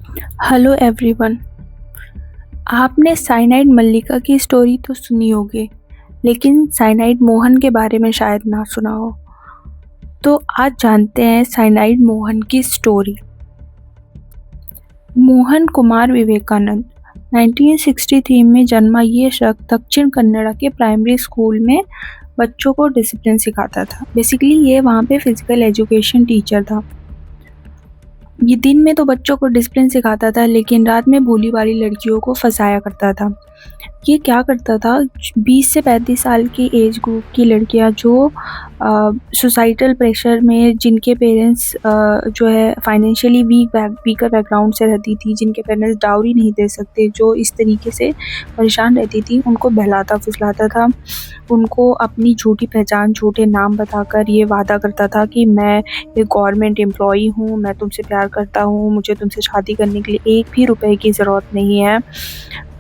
Hello everyone. आपने cyanide मल्लिका की story तो सुनी होगी, लेकिन साइनाइड मोहन के बारे में शायद ना सुना हो। तो आज जानते हैं साइनाइड मोहन की स्टोरी। मोहन कुमार विवेकानंद 1963 में जन्मा ये शख्स दक्षिण कन्नड़ा के प्राइमरी स्कूल में बच्चों को डिसिप्लिन सिखाता था। बेसिकली ये वहाँ पे फिजिकल एजुकेशन टीचर था। ये दिन में तो बच्चों को डिसिप्लिन सिखाता था, लेकिन रात में भोली भाली लड़कियों को फंसाया करता था। ये क्या करता था, 20 से 35 साल की एज ग्रुप की लड़कियां जो सोसाइटल प्रेशर में, जिनके पेरेंट्स जो है फाइनेंशियली वीकर बैकग्राउंड से रहती थी, जिनके पेरेंट्स डाउरी नहीं दे सकते, जो इस तरीके से परेशान रहती थी, उनको बहलाता फुसलाता था। उनको अपनी झूठी पहचान, झूठे नाम बताकर ये वादा करता था कि मैं एक गवर्नमेंट एम्प्लॉई हूँ, मैं तुमसे प्यार करता हूँ, मुझे तुमसे शादी करने के लिए 1 भी रुपए की ज़रूरत नहीं है।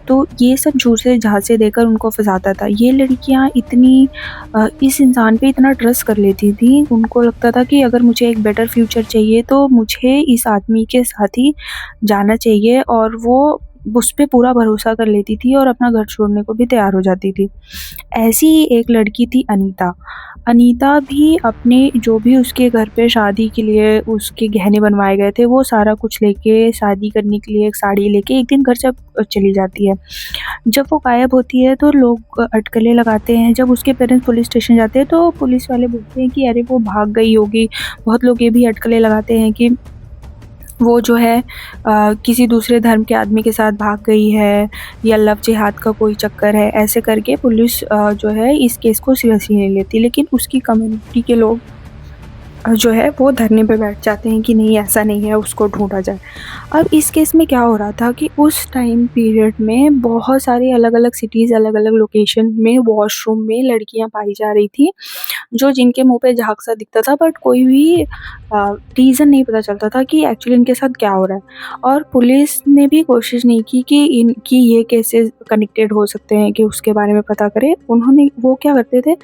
तो ये सब झूठे झांसे देकर उनको फंसाता था। ये लड़कियां इतनी इस इंसान पे इतना ट्रस्ट कर लेती थी, उनको लगता था कि अगर मुझे एक बेटर फ्यूचर चाहिए तो मुझे इस आदमी के साथ ही जाना चाहिए, और वो उस पे पूरा भरोसा कर लेती थी और अपना घर छोड़ने को भी तैयार हो जाती थी। ऐसी ही एक लड़की थी अनीता। अनीता भी अपने जो भी उसके घर पे शादी के लिए उसके गहने बनवाए गए थे, वो सारा कुछ लेके शादी करने के लिए एक साड़ी लेके एक दिन घर जब चली जाती है। जब वो गायब होती है तो लोग अटकलें लगाते हैं। जब उसके पेरेंट्स पुलिस स्टेशन जाते हैं तो पुलिस वाले बोलते हैं कि अरे वो भाग गई होगी। बहुत लोग ये भी अटकलें लगाते हैं कि वो जो है किसी दूसरे धर्म के आदमी के साथ भाग गई है, या लव जिहाद का कोई चक्कर है। ऐसे करके पुलिस जो है इस केस को सीरियसली नहीं लेती, लेकिन उसकी कम्युनिटी के लोग जो है वो धरने पे बैठ जाते हैं कि नहीं, ऐसा नहीं है, उसको ढूंढा जाए। अब इस केस में क्या हो रहा था कि उस टाइम पीरियड में बहुत सारी अलग अलग सिटीज़, अलग अलग लोकेशन में वॉशरूम में लड़कियां पाई जा रही थी, जो जिनके मुंह पे झाग सा दिखता था, बट कोई भी रीज़न नहीं पता चलता था कि एक्चुअली इनके साथ क्या हो रहा है। और पुलिस ने भी कोशिश नहीं की कि इनकी ये केसेस कनेक्टेड हो सकते हैं कि उसके बारे में पता करें। उन्होंने वो क्या करते थे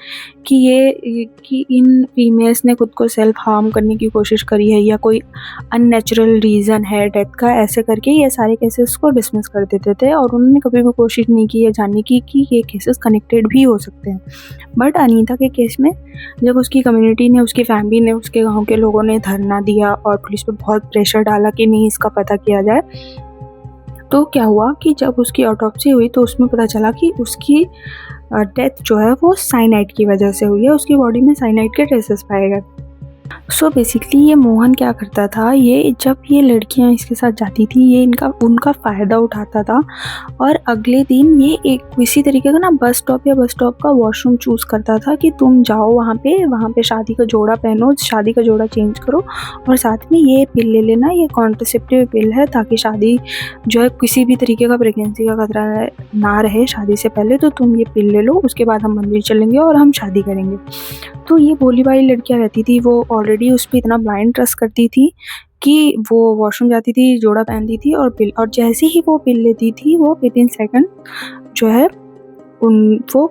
कि इन फीमेल्स ने खुद को सेल्फ हार्म करने की कोशिश करी है, या कोई अननेचुरल रीज़न है डेथ का, ऐसे करके ये सारे केसेस को डिसमिस कर देते थे। और उन्होंने कभी भी कोशिश नहीं की है जानने की कि ये केसेस कनेक्टेड भी हो सकते हैं। बट अनीता के केस में जब उसकी कम्युनिटी ने, उसकी फैमिली ने, उसके गांव के लोगों ने धरना दिया और पुलिस पे बहुत प्रेशर डाला कि नहीं, इसका पता किया जाए, तो क्या हुआ कि जब उसकी ऑटोप्सी हुई तो उसमें पता चला कि उसकी डेथ जो है वो साइनाइड की वजह से हुई है। उसकी बॉडी में साइनाइड के ट्रेसेस पाए गए। सो बेसिकली ये मोहन क्या करता था, ये जब ये लड़कियां इसके साथ जाती थी, ये उनका फ़ायदा उठाता था। और अगले दिन ये एक किसी तरीके का ना बस स्टॉप का वॉशरूम चूज़ करता था कि तुम जाओ वहाँ पे शादी का जोड़ा पहनो, शादी का जोड़ा चेंज करो, और साथ में ये पिल ले लेना, ये कॉन्ट्रासेप्टिव पिल है, ताकि शादी जो है किसी भी तरीके का प्रेगनेंसी का खतरा ना रहे शादी से पहले। तो तुम ये पिल ले लो, उसके बाद हम मंदिर चलेंगे और हम शादी करेंगे। तो ये भोली भाली लड़कियां रहती थी, वो ऑलरेडी उस पर इतना ब्लाइंड ट्रस्ट करती थी कि वो वॉशरूम जाती थी, जोड़ा पहनती थी और जैसे ही वो पिल लेती थी, वो विद इन सेकंड जो है वो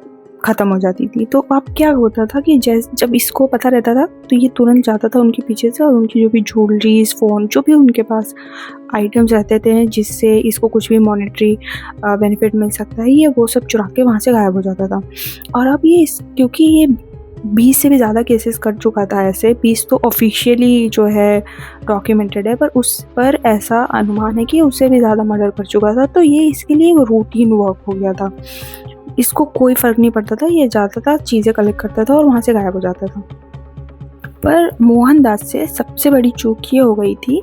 ख़त्म हो जाती थी। तो अब क्या होता था कि जब इसको पता रहता था तो ये तुरंत जाता था उनके पीछे से, और उनकी जो भी ज्वेलरीज, फ़ोन, जो भी उनके पास आइटम्स रहते थे जिससे इसको कुछ भी मॉनेटरी बेनिफिट मिल सकता है, ये वो सब चुरा के वहाँ से गायब हो जाता था। और अब ये क्योंकि ये 20 से भी ज़्यादा केसेस कर चुका था ऐसे, 20 तो ऑफिशियली जो है डॉक्यूमेंटेड है, पर उस पर ऐसा अनुमान है कि उससे भी ज़्यादा मर्डर कर चुका था। तो ये इसके लिए एक रूटीन वर्क हो गया था। इसको कोई फ़र्क नहीं पड़ता था, ये जाता था, चीज़ें कलेक्ट करता था और वहाँ से गायब हो जाता था। पर मोहनदास से सबसे बड़ी चूक ये हो गई थी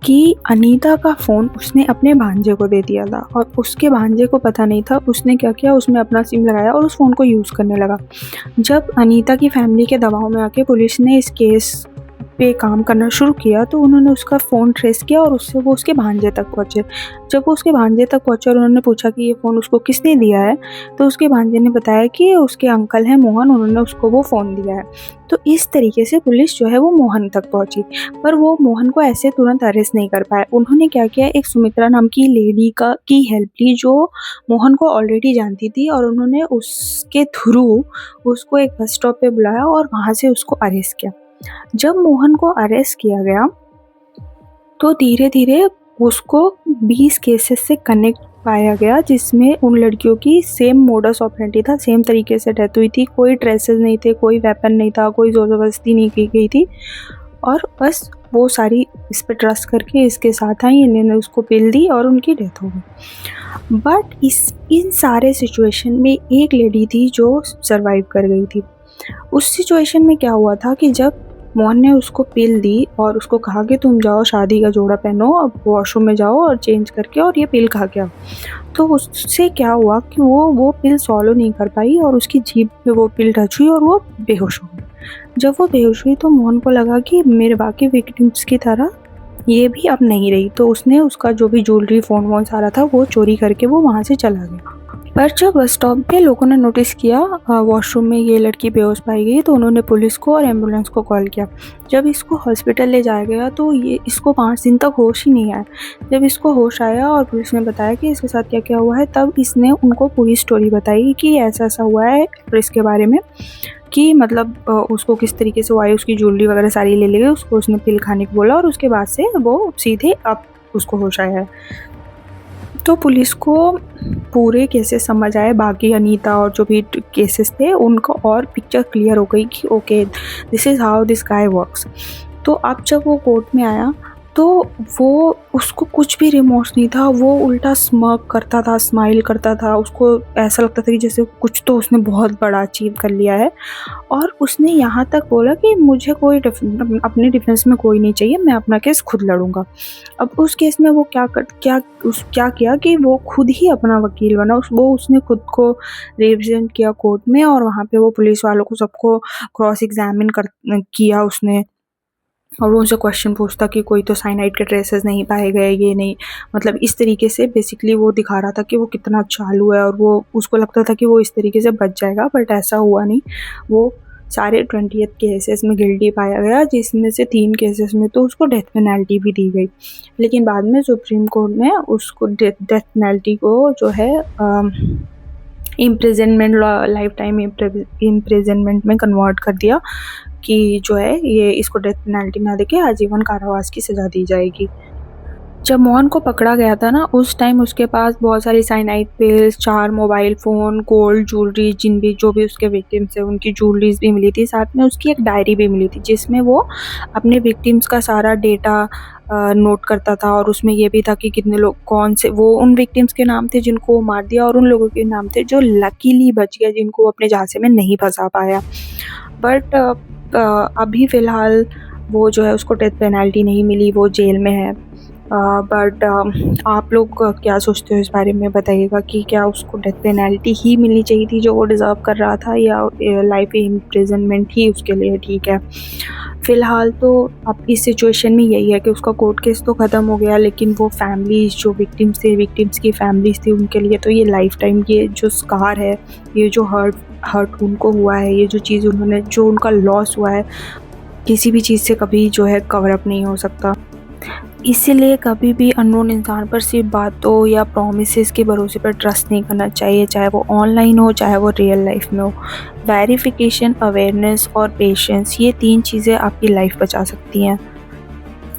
कि अनीता का फ़ोन उसने अपने भांजे को दे दिया था, और उसके भांजे को पता नहीं था। उसने क्या किया, उसमें अपना सिम लगाया और उस फ़ोन को यूज़ करने लगा। जब अनीता की फैमिली के दबाव में आके पुलिस ने इस केस पे काम करना शुरू किया, तो उन्होंने उसका फ़ोन ट्रेस किया और उससे वो उसके भांजे तक पहुँचे। जब वो उसके भांजे तक पहुँचे और उन्होंने पूछा कि ये फ़ोन उसको किसने दिया है, तो उसके भांजे ने बताया कि उसके अंकल हैं मोहन, उन्होंने उसको वो फ़ोन दिया है। तो इस तरीके से पुलिस जो है वो मोहन तक पहुँची, पर वो मोहन को ऐसे तुरंत अरेस्ट नहीं कर पाए। उन्होंने क्या किया, एक सुमित्रा नाम की लेडी की हेल्प ली, जो मोहन को ऑलरेडी जानती थी, और उन्होंने उसके थ्रू उसको एक बस स्टॉप पे बुलाया और वहाँ से उसको अरेस्ट किया। जब मोहन को अरेस्ट किया गया तो धीरे धीरे उसको 20 केसेस से कनेक्ट पाया गया, जिसमें उन लड़कियों की सेम मोडस ऑपरेंडी था, सेम तरीके से डेथ हुई थी, कोई ट्रेसेस नहीं थे, कोई वेपन नहीं था, कोई ज़ोर ज़बरदस्ती नहीं की गई थी, और बस वो सारी इस पे ट्रस्ट करके इसके साथ आई, इन्होंने उसको पिल दी और उनकी डेथ हो गई। बट इन सारे सिचुएशन में एक लेडी थी जो सर्वाइव कर गई थी। उस सिचुएशन में क्या हुआ था कि जब मोहन ने उसको पिल दी और उसको कहा कि तुम जाओ शादी का जोड़ा पहनो, अब वॉशरूम में जाओ और चेंज करके और ये पिल खा के आओ, तो उससे क्या हुआ कि वो पिल सॉलो नहीं कर पाई और उसकी जीभ पे वो पिल टच हुई और वो बेहोश हो गई। जब वो बेहोश हुई तो मोहन को लगा कि मेरे बाकी विक्टिम्स की तरह ये भी अब नहीं रही, तो उसने उसका जो भी ज्वेलरी, फ़ोन वोन सारा था वो चोरी करके वो वहाँ से चला गया। पर जब बस स्टॉप पे लोगों ने नोटिस किया वॉशरूम में ये लड़की बेहोश पाई गई, तो उन्होंने पुलिस को और एम्बुलेंस को कॉल किया। जब इसको हॉस्पिटल ले जाया गया तो ये इसको 5 दिन तक होश ही नहीं आया। जब इसको होश आया और पुलिस ने बताया कि इसके साथ क्या क्या हुआ है, तब इसने उनको पूरी स्टोरी बताई कि ऐसा ऐसा हुआ है, और इसके बारे में कि मतलब उसको किस तरीके से हुआ है, उसकी ज्वेलरी वगैरह सारी ले ली गई, उसको उसने पिल खाने को बोला और उसके बाद से वो सीधे अब उसको होश आया है। तो पुलिस को पूरे केसेस समझ आए, बाकी अनीता और जो भी केसेस थे उनका, और पिक्चर क्लियर हो गई कि okay this is how this guy works. तो अब जब वो कोर्ट में आया तो वो उसको कुछ भी रिमोर्स नहीं था, वो उल्टा स्मर्क करता था, स्माइल करता था, उसको ऐसा लगता था कि जैसे कुछ तो उसने बहुत बड़ा अचीव कर लिया है। और उसने यहाँ तक बोला कि मुझे कोई अपने डिफेंस में कोई नहीं चाहिए, मैं अपना केस खुद लड़ूंगा। अब उस केस में वो क्या किया कि वो खुद ही अपना वकील बना, उसने खुद को रिप्रेजेंट किया कोर्ट में, और वहाँ पे वो पुलिस वालों को सबको क्रॉस एग्जामिन किया उसने, और वो उनसे क्वेश्चन पूछता कि कोई तो साइनाइड के ट्रेसेस नहीं पाए गए, ये नहीं, मतलब इस तरीके से बेसिकली वो दिखा रहा था कि वो कितना चालू है, और वो उसको लगता था कि वो इस तरीके से बच जाएगा, बट ऐसा हुआ नहीं। वो सारे 20 केसेस में गिल्टी पाया गया, जिसमें से 3 केसेस में तो उसको डेथ पेनल्टी भी दी गई। लेकिन बाद में सुप्रीम कोर्ट ने उसको डेथ पेनल्टी को जो है इम्प्रिजनमेंट, लाइफ टाइम इम्प्रिजनमेंट में कन्वर्ट कर दिया कि जो है ये इसको डेथ पेनल्टी ना देके आजीवन कारावास की सज़ा दी जाएगी। जब मोहन को पकड़ा गया था ना, उस टाइम उसके पास बहुत सारी cyanide pills, 4 mobile phone, gold jewellery, जो भी उसके विक्टिम्स थे उनकी ज्वेलरीज भी मिली थी, साथ में उसकी एक डायरी भी मिली थी जिसमें वो अपने विक्टिम्स का सारा डेटा नोट करता था, और उसमें ये भी था कि कितने लोग, कौन से, वो उन विक्टिम्स के नाम थे जिनको वो मार दिया, और उन लोगों के नाम थे जो लकीली बच गया, जिनको वो अपने झांसे में नहीं फंसा पाया। बट अभी फ़िलहाल वो जो है उसको डेथ पेनल्टी नहीं मिली, वो जेल में है। बट आप लोग क्या सोचते हो इस बारे में, बताइएगा कि क्या उसको डेथ पेनल्टी ही मिलनी चाहिए थी जो वो डिज़र्व कर रहा था, या लाइफ इम्प्रिजनमेंट ही उसके लिए ठीक है। फ़िलहाल तो अब इस सिचुएशन में यही है कि उसका कोर्ट केस तो ख़त्म हो गया, लेकिन वो फैमिलीज़ जो विक्टिम्स थे, विक्टिम्स की फैमिलीज़ थी, उनके लिए तो ये लाइफ टाइम ये जो स्कार है, ये जो हर्ट उनको हुआ है, ये जो चीज़ उन्होंने, जो उनका लॉस हुआ है, किसी भी चीज़ से कभी जो है कवर अप नहीं हो सकता। इसीलिए कभी भी अननोन इंसान पर सिर्फ बातों या प्रॉमिसेस के भरोसे पर ट्रस्ट नहीं करना चाहिए, चाहे वो ऑनलाइन हो, चाहे वो रियल लाइफ में हो। वेरिफिकेशन, अवेयरनेस और पेशेंस, ये 3 चीज़ें आपकी लाइफ बचा सकती हैं।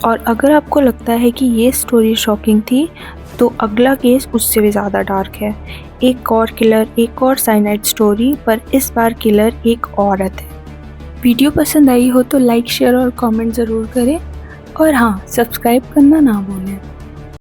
और अगर आपको लगता है कि ये स्टोरी शॉकिंग थी, तो अगला केस उससे भी ज़्यादा डार्क है। एक और किलर, एक और साइनाइड स्टोरी, पर इस बार किलर एक औरत है। वीडियो पसंद आई हो तो लाइक, शेयर और कमेंट ज़रूर करें, और हाँ, सब्सक्राइब करना ना भूलें।